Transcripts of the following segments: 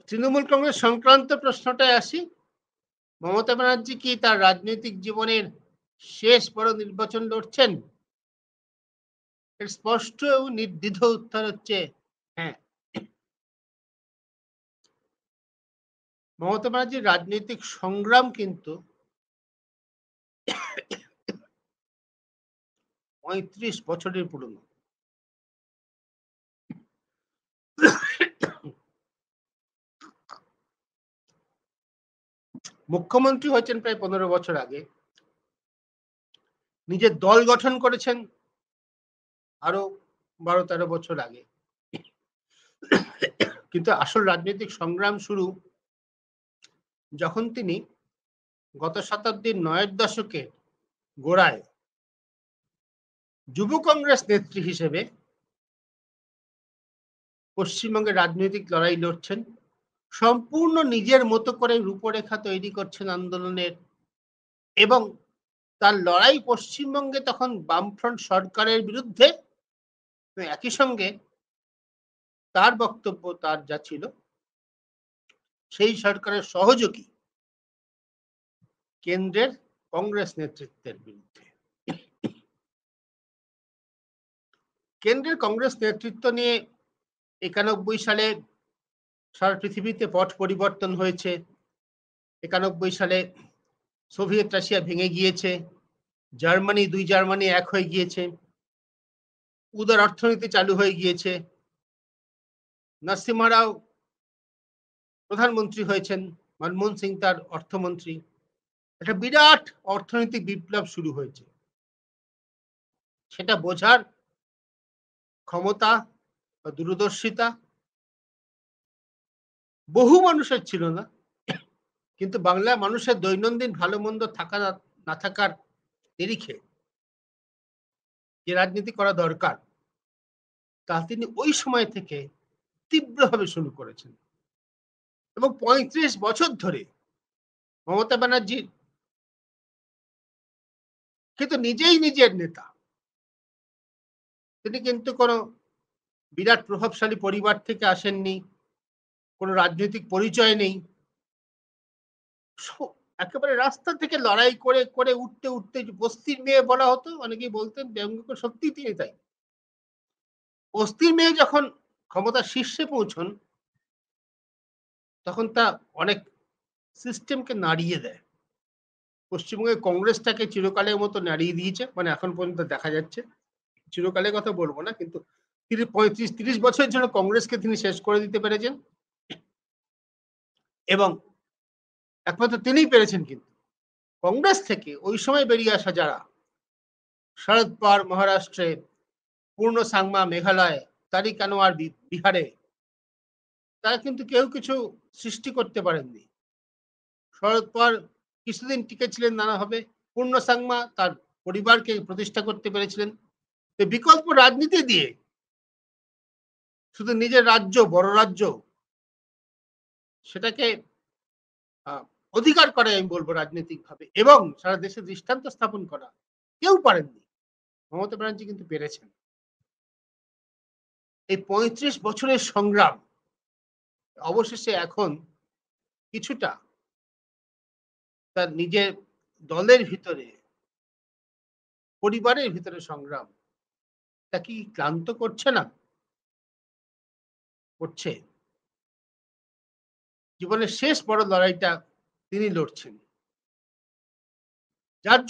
তৃণমূল কংগ্রেস সংক্রান্ত প্রশ্নটায় আসি। মমতা ব্যানার্জি কি তার রাজনৈতিক জীবনের শেষ বড় নির্বাচন লড়ছেন? এর স্পষ্ট এবং নির্দ্বিধ উত্তর হচ্ছে হ্যাঁ। মমতা ব্যানার্জির রাজনৈতিক সংগ্রাম কিন্তু ৩৫ বছরের পুরনো। মুখ্যমন্ত্রী হয়েছেন প্রায় ১৫ বছর আগে। নিজের দল গঠন করেছেন আরো ১২-১৩ বছর আগে। কিন্তু আসল রাজনৈতিক সংগ্রাম শুরু যখন তিনি গত শতাব্দীর ৯-এর দশকে গোড়ায় যুব কংগ্রেস নেত্রী হিসেবে পশ্চিমবঙ্গের রাজনৈতিক লড়াই লড়ছেন। সম্পূর্ণ নিজের মতো করে রূপরেখা তৈরি করছেন আন্দোলনের এবং তার লড়াই পশ্চিমবঙ্গে তখন বামফ্রন্ট সরকারের বিরুদ্ধে। একই সঙ্গে তার বক্তব্য তার যা ছিল সেই সরকারের সহযোগী কেন্দ্রের কংগ্রেস নেতৃত্বের বিরুদ্ধে। কেন্দ্রের কংগ্রেস নেতৃত্ব নিয়ে ৯১ সালে সারা পৃথিবীতে পট পরিবর্তন হয়েছে। ৯১ সালে সোভিয়েত রাশিয়া ভেঙে গিয়েছে, দুই জার্মানি এক হয়ে গিয়েছে, উদার অর্থনীতি চালু হয়ে গিয়েছে, নরসিমহা রাও প্রধানমন্ত্রী হয়েছেন, মনমোহন সিং তার অর্থমন্ত্রী। একটা বিরাট অর্থনৈতিক বিপ্লব শুরু হয়েছে। সেটা বোঝার ক্ষমতা বা দূরদর্শিতা বহু মানুষের ছিল না। কিন্তু বাংলার মানুষের দৈনন্দিন ভালো মন্দ থাকা না থাকার নিরিখে যে রাজনীতি করা দরকার তা তিনি ওই সময় থেকে তীব্রভাবে শুরু করেছেন এবং ৩৫ বছর ধরে মমতা ব্যানার্জি কিন্তু নিজেই নিজের নেতা। তিনি কিন্তু কোনো বিরাট প্রভাবশালী পরিবার থেকে আসেননি, কোনো রাজনৈতিক পরিচয় নেই। একেবারে রাস্তা থেকে লড়াই করে করে উঠতে উঠতে বস্তির মেয়ে বলা হতো, অনেকেই বলতেন ব্যঙ্গ করে, সত্যিই তিনি তাই। বস্তির মেয়ে যখন ক্ষমতার শীর্ষে পৌঁছন তখন তা অনেক সিস্টেমকে নাড়িয়ে দেয়। পশ্চিমবঙ্গে কংগ্রেসটাকে চিরকালের মতো নাড়িয়ে দিয়েছে, মানে এখন পর্যন্ত দেখা যাচ্ছে। চিরকালের কথা বলবো না, কিন্তু ৩৫-৩০ বছরের জন্য কংগ্রেসকে তিনি শেষ করে দিতে পেরেছেন এবং একমাত্র তিনিই পেরেছেন। কিন্তু কংগ্রেস থেকে ওই সময় বেরিয়ে আসা যারা, শরদ পাওয়ার মহারাষ্ট্রে, পূর্ণ সাংমা মেঘালয়, তারিক আনোয়ার বিহারে, তারা কিন্তু কেউ কিছু সৃষ্টি করতে পারেননি। শরদ পাওয়ার কিছুদিন টিকেছিলেন নানাভাবে, পূর্ণ সাংমা তার পরিবারকে প্রতিষ্ঠা করতে পেরেছিলেন। বিকল্প রাজনীতি দিয়ে শুধু নিজের রাজ্য, বড় রাজ্য, সেটাকে অধিকার করে আমি বলবো রাজনৈতিকভাবে, এবং সারা দেশে দৃষ্টান্ত স্থাপন করা কেউ পারেননি। মমতা ব্যানার্জি কিন্তু পেরেছেন। এই ৩৫ বছরের সংগ্রাম অবশেষে এখন কিছুটা তার নিজের দলের ভিতরে, পরিবারের ভিতরে সংগ্রাম তা কি ক্লান্ত করছে না? করছে। জীবনের শেষ বড় লড়াইটা তিনি লড়ছেন। যার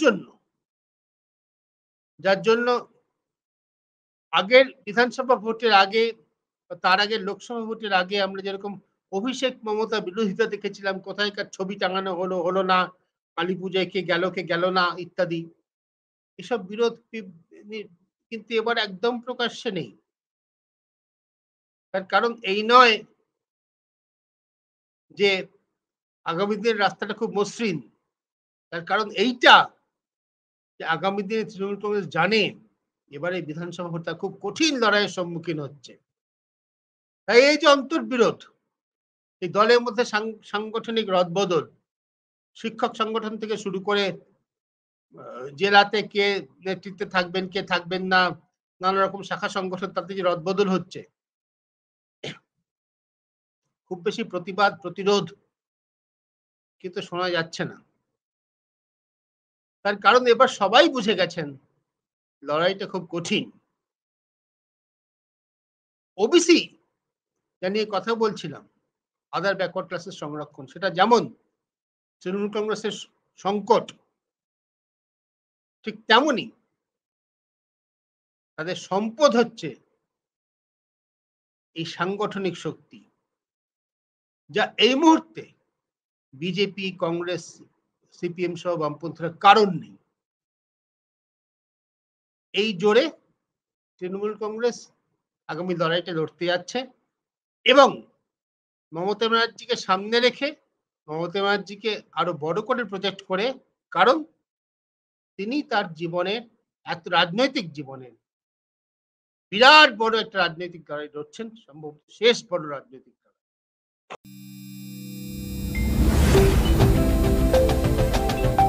জন্য আগের বিধানসভা ভোটের আগে, তার আগে লোকসভা ভোটের আগে আমরা যেরকম অভিষেক মমতা বিরোধিতা দেখেছিলাম, কোথায়কার ছবি টাঙানো হলো, হলো না, কালী পূজায় কে গেল না ইত্যাদি, এসব বিরোধ কিন্তু এবার একদম প্রকাশ্যে নেই। তার কারণ এই নয় যে আগামী দিনের রাস্তাটা খুব মসৃণ। তার কারণ এইটা যে আগামী দিনে তৃণমূল কংগ্রেস জানে এবারে বিধানসভা ভোটটা খুব কঠিন লড়াইয়ের সম্মুখীন হচ্ছে। তাই এই যে অন্তর্বিরোধ, এই দলের মধ্যে সাংগঠনিক রদবদল, শিক্ষক সংগঠন থেকে শুরু করে জেলাতে কে নেতৃত্বে থাকবেন, কে থাকবেন না, নানা রকম শাখা সংগঠন, তাতে যে রদবদল হচ্ছে, খুব বেশি প্রতিবাদ প্রতিরোধ কিন্তু শোনা যাচ্ছে না। তার কারণ এবার সবাই বুঝে গেছেন লড়াইটা খুব কঠিন। ওবিসি যা নিয়ে কথা বলছিলাম, আদার ব্যাকওয়ার্ড ক্লাসের সংরক্ষণ, সেটা যেমন তৃণমূল কংগ্রেসের সংকট, ঠিক তেমনই তাদের সম্পদ হচ্ছে এই সাংগঠনিক শক্তি, যা এই মুহূর্তে বিজেপি, কংগ্রেস, সিপিএম সহ বামপন্থীরা কারণ নেই। এই জোরে তৃণমূল কংগ্রেস আগামী লড়াইটা লড়তে যাচ্ছে এবং মমতা ব্যানার্জিকে সামনে রেখে মমতা ব্যানার্জিকে আরো বড় করে প্রজেক্ট করে, কারণ তিনি তার জীবনের রাজনৈতিক জীবনের বিরাট বড় একটা রাজনৈতিক লড়াই লড়ছেন, সম্ভবত শেষ বড় রাজনৈতিক লড়াই।